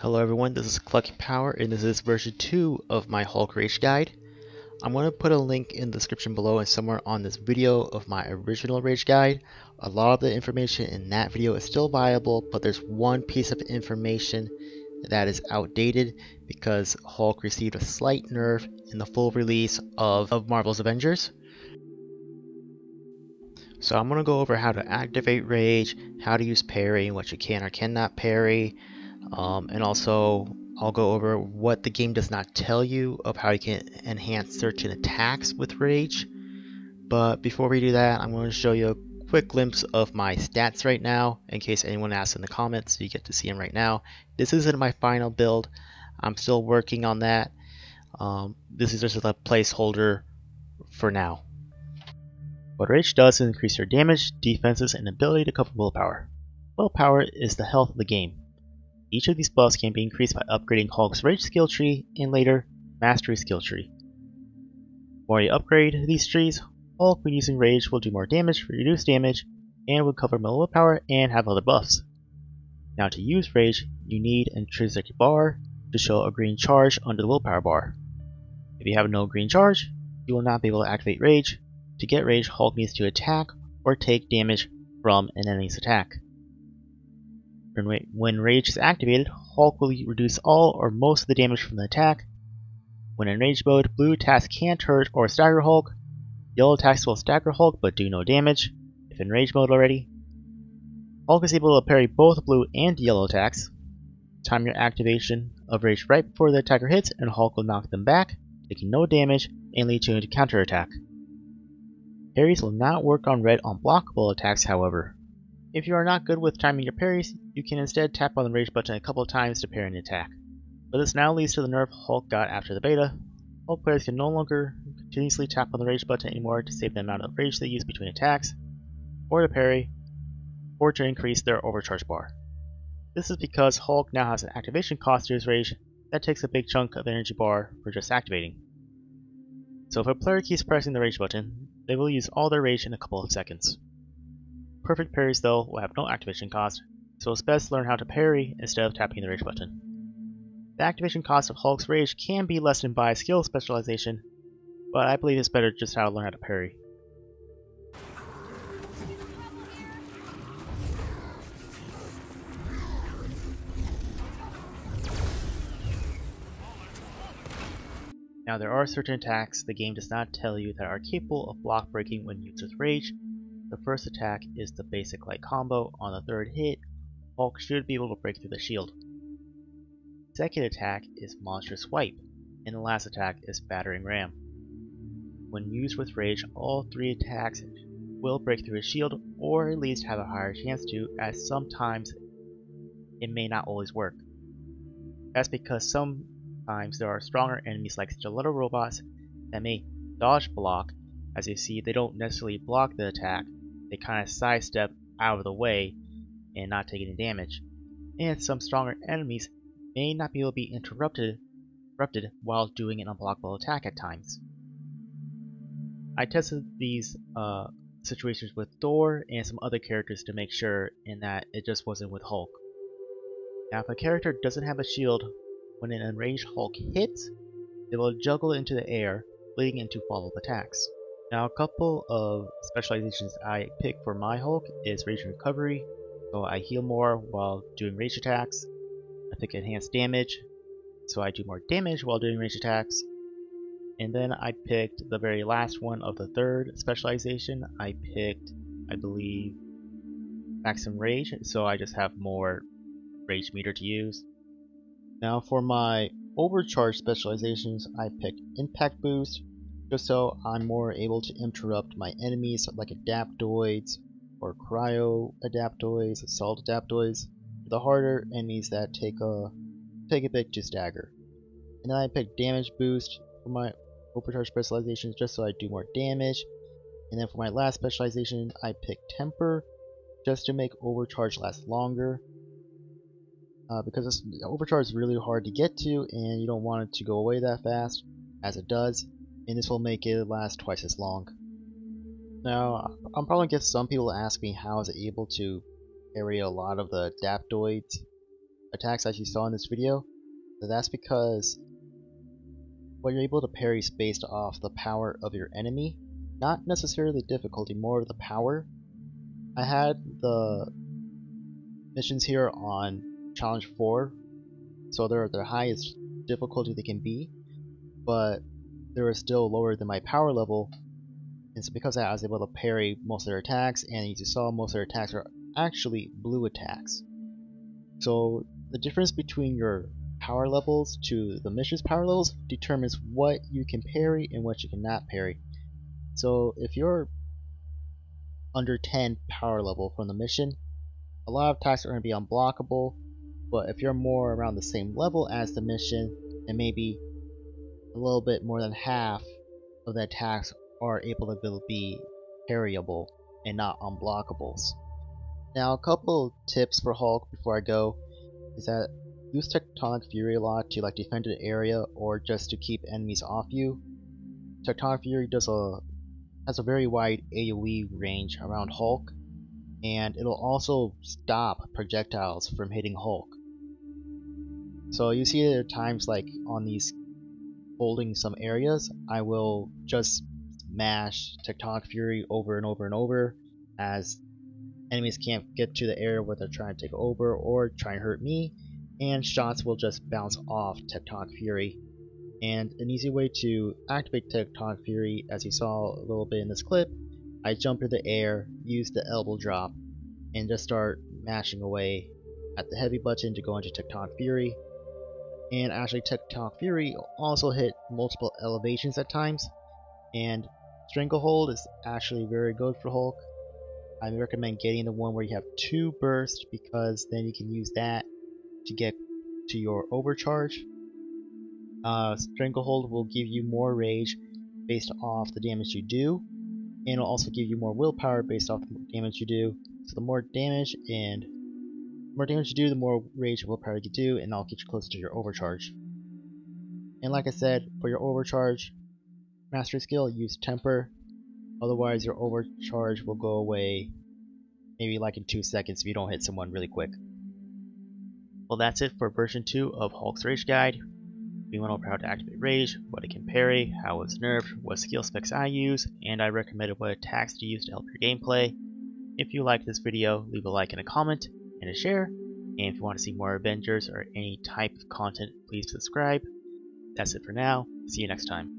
Hello everyone, this is Clucky Power and this is version 2 of my Hulk Rage Guide. I'm going to put a link in the description below and somewhere on this video of my original Rage Guide. A lot of the information in that video is still viable, but there's one piece of information that is outdated because Hulk received a slight nerf in the full release of Marvel's Avengers. So I'm going to go over how to activate Rage, how to use parry, what you can or cannot parry, and also I'll go over what the game does not tell you of how you can enhance certain attacks with Rage. But before we do that, I'm going to show you a quick glimpse of my stats right now, in case anyone asks in the comments, so you get to see them right now. This isn't my final build, I'm still working on that. This is just a placeholder for now. What Rage does is increase your damage, defenses, and ability to cover willpower. Willpower is the health of the game. Each of these buffs can be increased by upgrading Hulk's Rage skill tree and later Mastery skill tree. The more you upgrade these trees, Hulk when using Rage will do more damage, reduce damage, and will cover more willpower and have other buffs. Now to use Rage, you need an intrinsic bar to show a green charge under the willpower bar. If you have no green charge, you will not be able to activate Rage. To get Rage, Hulk needs to attack or take damage from an enemy's attack. When Rage is activated, Hulk will reduce all or most of the damage from the attack. When in Rage mode, blue attacks can't hurt or stagger Hulk. Yellow attacks will stagger Hulk but do no damage, if in Rage mode already. Hulk is able to parry both blue and yellow attacks. Time your activation of Rage right before the attacker hits and Hulk will knock them back, taking no damage and lead to a counterattack. Parries will not work on red unblockable attacks, however. If you are not good with timing your parries, you can instead tap on the Rage button a couple of times to parry an attack. But this now leads to the Nerf Hulk Dot after the beta. Hulk players can no longer continuously tap on the Rage button anymore to save the amount of Rage they use between attacks, or to parry, or to increase their overcharge bar. This is because Hulk now has an activation cost to his Rage that takes a big chunk of energy bar for just activating. So if a player keeps pressing the Rage button, they will use all their Rage in a couple of seconds. Perfect parries though will have no activation cost, so it's best to learn how to parry instead of tapping the Rage button. The activation cost of Hulk's Rage can be lessened by skill specialization, but I believe it's better just how to learn how to parry. Now there are certain attacks the game does not tell you that are capable of block breaking when used with Rage. The first attack is the basic light combo. On the third hit, Hulk should be able to break through the shield. The second attack is Monstrous Swipe, and the last attack is Battering Ram. When used with Rage, all three attacks will break through a shield, or at least have a higher chance to, as sometimes it may not always work. That's because sometimes there are stronger enemies like stiletto robots that may dodge block. As you see, they don't necessarily block the attack, they kind of sidestep out of the way and not take any damage. And some stronger enemies may not be able to be interrupted while doing an unblockable attack at times. I tested these situations with Thor and some other characters to make sure, and that it just wasn't with Hulk. Now if a character doesn't have a shield, when an enraged Hulk hits, they will juggle into the air, leading into follow-up attacks. Now a couple of specializations I pick for my Hulk is Rage and Recovery, so I heal more while doing Rage attacks. I pick Enhanced Damage, so I do more damage while doing Rage attacks. And then I picked the very last one of the third specialization. I picked, I believe, Maximum Rage, so I just have more Rage meter to use. Now for my overcharge specializations, I picked Impact Boost, just so I'm more able to interrupt my enemies like Adaptoids or Cryo Adaptoids, Assault Adaptoids, the harder enemies that take a bit to stagger. And then I picked Damage Boost for my overcharge specializations just so I do more damage. And then for my last specialization, I picked Temper just to make overcharge last longer. Because overcharge is really hard to get to and you don't want it to go away that fast as it does. And this will make it last twice as long. Now, I'm probably get some people to ask me how is it able to parry a lot of the Adaptoids attacks as you saw in this video. So that's because what you're able to parry is based off the power of your enemy, not necessarily difficulty, more of the power. I had the missions here on challenge 4, so they're the highest difficulty they can be, but they were still lower than my power level. And so because I was able to parry most of their attacks, and as you saw, most of their attacks are actually blue attacks. So the difference between your power levels to the mission's power levels determines what you can parry and what you cannot parry. So if you're under 10 power level from the mission, a lot of attacks are going to be unblockable, but if you're more around the same level as the mission, then maybe a little bit more than half of the attacks are able to be parryable and not unblockables. Now, a couple tips for Hulk before I go is that use Tectonic Fury a lot to defend an area or just to keep enemies off you. Tectonic Fury has a very wide AoE range around Hulk, and it'll also stop projectiles from hitting Hulk. So you see there are times on these holding some areas, I will just smash Tectonic Fury over and over and over as enemies can't get to the area where they're trying to take over or try and hurt me, and shots will just bounce off Tectonic Fury. And an easy way to activate Tectonic Fury, as you saw a little bit in this clip, I jump into the air, use the elbow drop, and just start mashing away at the heavy button to go into Tectonic Fury. And actually Tectonic Fury also hit multiple elevations at times, and Stranglehold is actually very good for Hulk. I recommend getting the one where you have 2 bursts, because then you can use that to get to your overcharge. Stranglehold will give you more rage based off the damage you do, and it'll also give you more willpower based off the damage you do. So the more damage you do, the more rage and willpower you do, and that'll get you closer to your overcharge. And like I said, for your overcharge mastery skill, use Temper. Otherwise your overcharge will go away maybe in 2 seconds if you don't hit someone really quick. Well, that's it for version 2 of Hulk's Rage Guide. We went over how to activate Rage, what it can parry, how it's nerfed, what skill specs I use, and I recommended what attacks to use to help your gameplay. If you liked this video, leave a like and a comment, and a share. And if you want to see more Avengers or any type of content, please subscribe. That's it for now. See you next time.